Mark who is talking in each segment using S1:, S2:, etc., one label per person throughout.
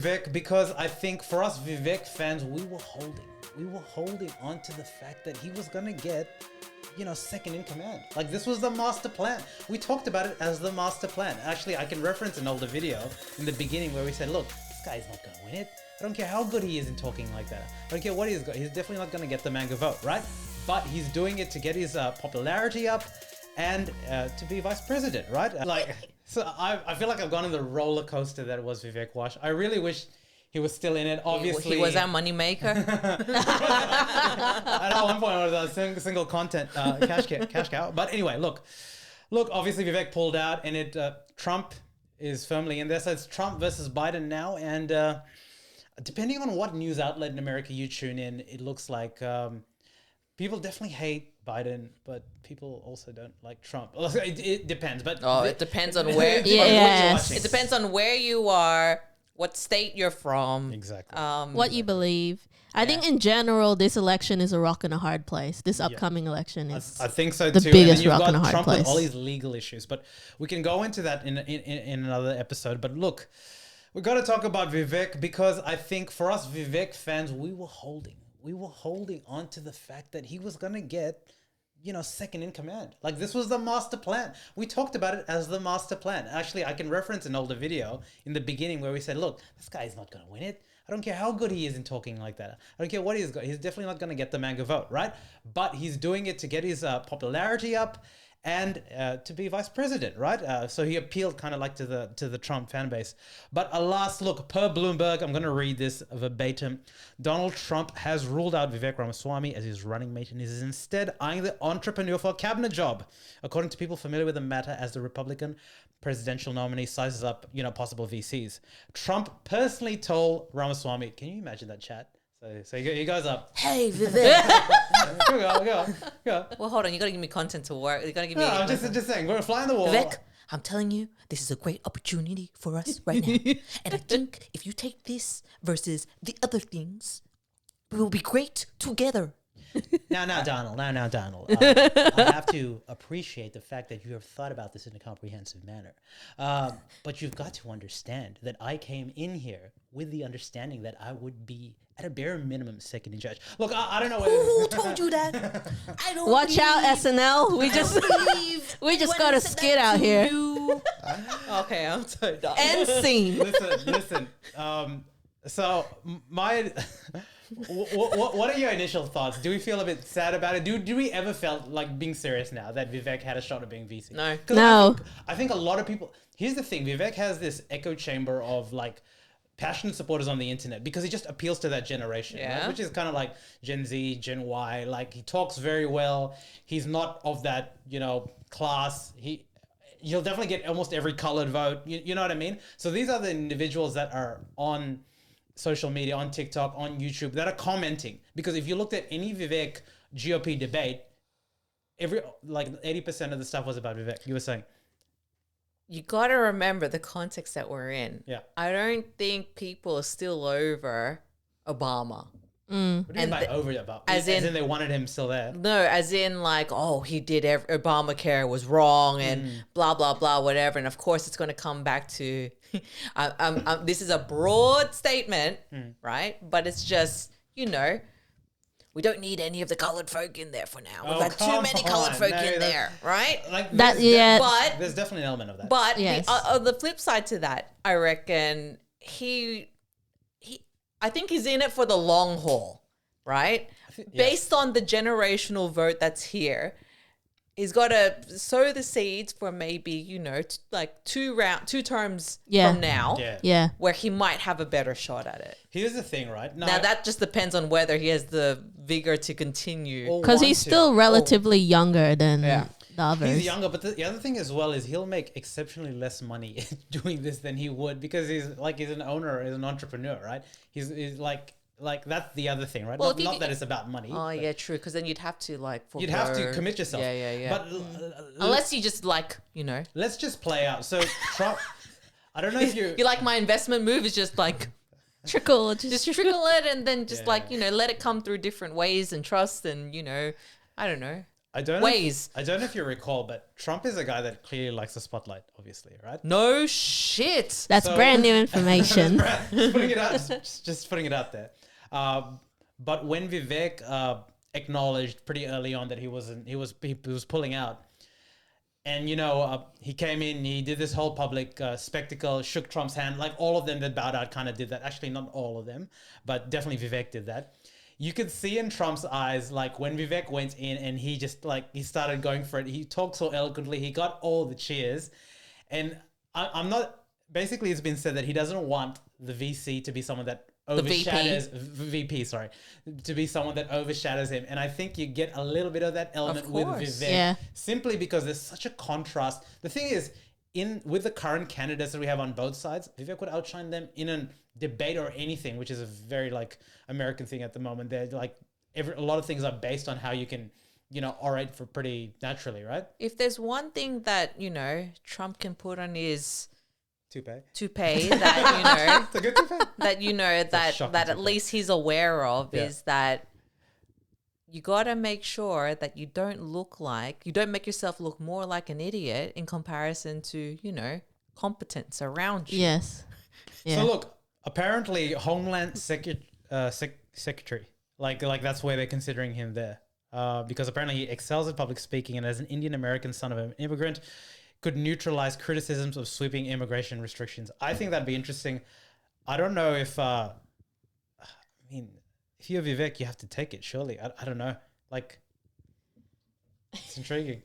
S1: Vivek, because I think for us Vivek fans, we were holding on to the fact that he was gonna get, second in command. Like, this was the master plan. We talked about it as the master plan. Actually, I can reference an older video in the beginning where we said, look, this guy's not gonna win it. I don't care how good he is in talking like that. I don't care what he's got. He's definitely not gonna get the manga vote, right? But he's doing it to get his popularity up and to be vice president, right? So I feel like I've gone on the roller coaster that was Vivek Watch. I really wish he was still in it. Obviously,
S2: he was our money maker.
S1: At one point, it was a single content cash cow. But anyway, look. Obviously, Vivek pulled out, and Trump is firmly in there. So it's Trump versus Biden now, and depending on what news outlet in America you tune in, it looks like people definitely hate Biden, but people also don't like Trump. It depends, but
S2: it depends on where.
S3: Yes.
S2: It depends on where you are, what state you're from,
S1: exactly.
S3: What you believe. I think in general, this election is a rock and a hard place. This upcoming election is.
S1: I think so
S3: the
S1: too.
S3: biggest
S1: and then
S3: rock and a hard
S1: Trump
S3: place.
S1: with all these legal issues, but we can go into that in another episode. But look, we got to talk about Vivek because I think for us Vivek fans, we were holding on to the fact that he was gonna get, second in command. Like, this was the master plan. We talked about it as the master plan. Actually, I can reference an older video in the beginning where we said, look, this guy's not gonna win it. I don't care how good he is in talking like that. I don't care what he's got. He's definitely not gonna get the manga vote, right? But he's doing it to get his popularity up and to be vice president, right? So he appealed kind of like to the Trump fan base. But alas, look, per Bloomberg, I'm going to read this verbatim. Donald Trump has ruled out Vivek Ramaswamy as his running mate and is instead eyeing the entrepreneur for a cabinet job. According to people familiar with the matter, as the Republican presidential nominee sizes up, possible VCs. Trump personally told Ramaswamy, can you imagine that chat? So he goes up.
S2: Hey, Vivek.
S1: Go.
S2: Well, hold on. You got to give me content to work. You got to give me.
S1: No, I'm just saying, we're flying the wall.
S2: Vivek, I'm telling you, this is a great opportunity for us right now. And I think if you take this versus the other things, we will be great together.
S1: Now, Donald. I have to appreciate the fact that you have thought about this in a comprehensive manner. But you've got to understand that I came in here with the understanding that I would be, at a bare minimum, second in charge. Look, I don't know whether...
S2: Who told you that? I don't
S3: Watch out, SNL. We just got a skit out here.
S2: Okay, I'm so done.
S3: End scene.
S1: Listen. So my... what are your initial thoughts? Do we feel a bit sad about it? Do we ever felt like, being serious now, that Vivek had a shot at being VC?
S2: No.
S3: No.
S1: I think a lot of people... Here's the thing. Vivek has this echo chamber of, passionate supporters on the internet because he just appeals to that generation, right? Which is kind of like Gen Z, Gen Y. He talks very well. He's not of that, class. You'll definitely get almost every colored vote. You know what I mean? So these are the individuals that are on social media, on TikTok, on YouTube, that are commenting. Because if you looked at any Vivek GOP debate, 80% of the stuff was about Vivek. You were saying.
S2: You got to remember the context that we're in.
S1: Yeah.
S2: I don't think people are still over Obama.
S1: What do you mean by over Obama? As in they wanted him still there?
S2: No, as in he did Obamacare was wrong and blah, blah, blah, whatever. And of course it's going to come back to, this is a broad statement, right? But it's just, we don't need any of the colored folk in there for now. We've got too many colored folk in there, right?
S3: But
S1: there's definitely an element of that.
S2: But
S3: yes.
S2: The flip side to that, I reckon I think he's in it for the long haul, right? Based on the generational vote that's here, he's got to sow the seeds for maybe, two terms from now, where he might have a better shot at it.
S1: Here's the thing, right?
S2: Now that just depends on whether he has the vigor to continue.
S3: Because he's still relatively younger than the others.
S1: He's younger, but the other thing as well is he'll make exceptionally less money doing this than he would because he's an owner, he's an entrepreneur, right? He's that's the other thing, right?
S2: Well,
S1: not that it's about money.
S2: Oh, yeah, true. Because then you'd have to
S1: you'd have to commit yourself.
S2: Yeah.
S1: But
S2: unless you just
S1: let's just play out. So Trump, I don't know if you
S2: my investment move is just
S3: trickle,
S2: just trickle it and then just let it come through different ways and trust and I don't know.
S1: I don't
S2: ways.
S1: I don't know if you recall, but Trump is a guy that clearly likes the spotlight, obviously, right?
S2: No shit.
S3: That's
S1: So-
S3: brand new information.
S1: Just putting it out, just putting it out there. But when Vivek acknowledged pretty early on that he was pulling out, and he came in, he did this whole public spectacle, shook Trump's hand, like all of them that bowed out kind of did that. Actually, not all of them, but definitely Vivek did that. You could see in Trump's eyes, like when Vivek went in and he just he started going for it. He talked so eloquently. He got all the cheers. And I'm not, basically it's been said that he doesn't want the VC to be someone that overshadows, VP, sorry, to be someone that overshadows him. And I think you get a little bit of that element with Vivek, simply because there's such a contrast. The thing is, with the current candidates that we have on both sides, Vivek would outshine them in a debate or anything, which is a very American thing at the moment. They're a lot of things are based on how you can, orate for pretty naturally, right?
S2: If there's one thing that, Trump can put on his
S1: toupee
S2: that,
S1: it's a good toupee.
S2: that at least he's aware of is that you got to make sure that you don't make yourself look more like an idiot in comparison to, competence around you.
S3: Yes. Yeah.
S1: So look, apparently Homeland Secretary, like that's where they're considering him there, because apparently he excels at public speaking, and as an Indian American son of an immigrant, could neutralize criticisms of sweeping immigration restrictions. I think that'd be interesting. I don't know if, if you're Vivek, you have to take it, surely. I don't know. It's intriguing.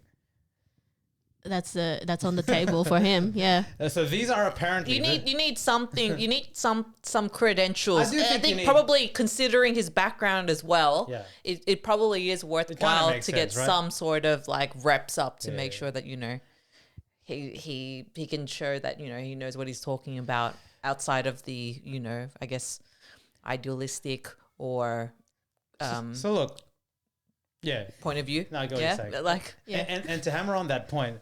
S3: That's on the table for him. Yeah.
S1: So these are apparently
S2: you need something. You need some credentials. I think
S1: you
S2: probably considering his background as well.
S1: Yeah.
S2: It probably is worthwhile to get
S1: sense, right?
S2: some sort of reps up to make sure that he can show that he knows what he's talking about outside of the I guess idealistic or
S1: so look,
S2: point of view.
S1: No, I get what you're saying. And to hammer on that point,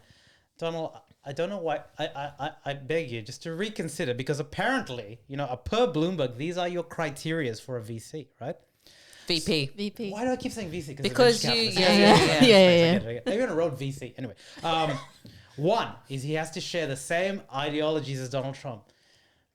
S1: Donald, I don't know why. I beg you just to reconsider, because apparently, per Bloomberg, these are your criterias for a VC, right?
S2: VP.
S1: Why do I keep saying VC?
S2: Because you,
S3: yeah.
S1: I even wrote VC anyway. One is he has to share the same ideologies as Donald Trump.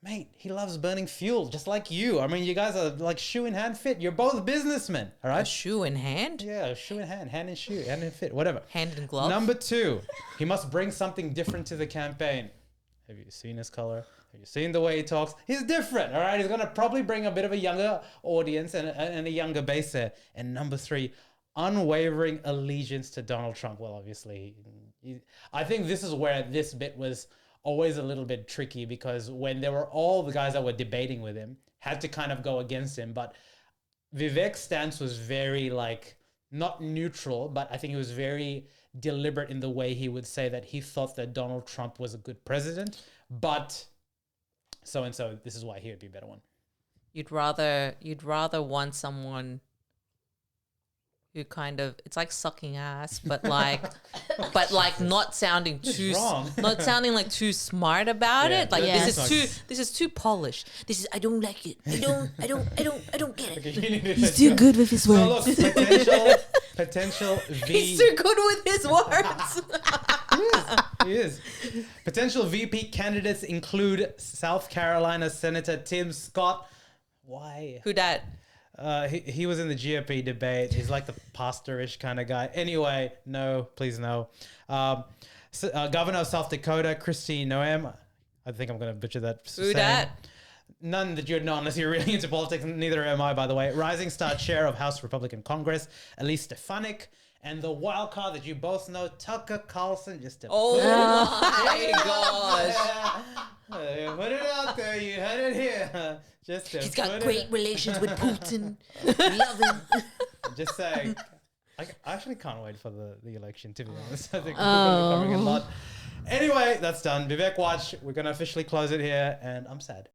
S1: Mate, he loves burning fuel, just like you. I mean, you guys are shoe in hand fit. You're both businessmen, all right?
S2: A shoe in hand?
S1: Yeah, shoe in hand, hand in shoe, hand in fit, whatever.
S2: Hand in glove.
S1: Number two, he must bring something different to the campaign. Have you seen his color? Have you seen the way he talks? He's different, all right? He's going to probably bring a bit of a younger audience and a younger base there. And number three, unwavering allegiance to Donald Trump. Well, obviously, I think this is where this bit was always a little bit tricky, because when there were all the guys that were debating with him had to kind of go against him, but Vivek's stance was very not neutral, but I think it was very deliberate in the way he would say that he thought that Donald Trump was a good president, but so and so, this is why he would be a better one.
S2: You'd rather want someone who kind of, it's like sucking ass, but not sounding too too smart about it. This is too polished. I don't like it. I don't get it.
S3: He's too good with his words.
S1: So look, potential
S2: He's too good with his words.
S1: He is. Potential VP candidates include South Carolina Senator Tim Scott. Why?
S2: Who dat?
S1: He was in the GOP debate. He's like the pastor-ish kind of guy. Anyway, no, please no. Governor of South Dakota, Kristi Noem. I think I'm going to butcher that.
S2: Who dat?
S1: None that you'd know unless you're really into politics. Neither am I, by the way. Rising star chair of House Republican Congress, Elise Stefanik. And the wild card that you both know, Tucker Carlson. Just to
S2: my gosh.
S1: Put it out there. You heard it here.
S2: He's got great relations with Putin. Love him.
S1: Just saying. I actually can't wait for the election, to be honest. I think we're going to be covering a lot. Anyway, that's done. Vivek Watch. We're going to officially close it here, and I'm sad.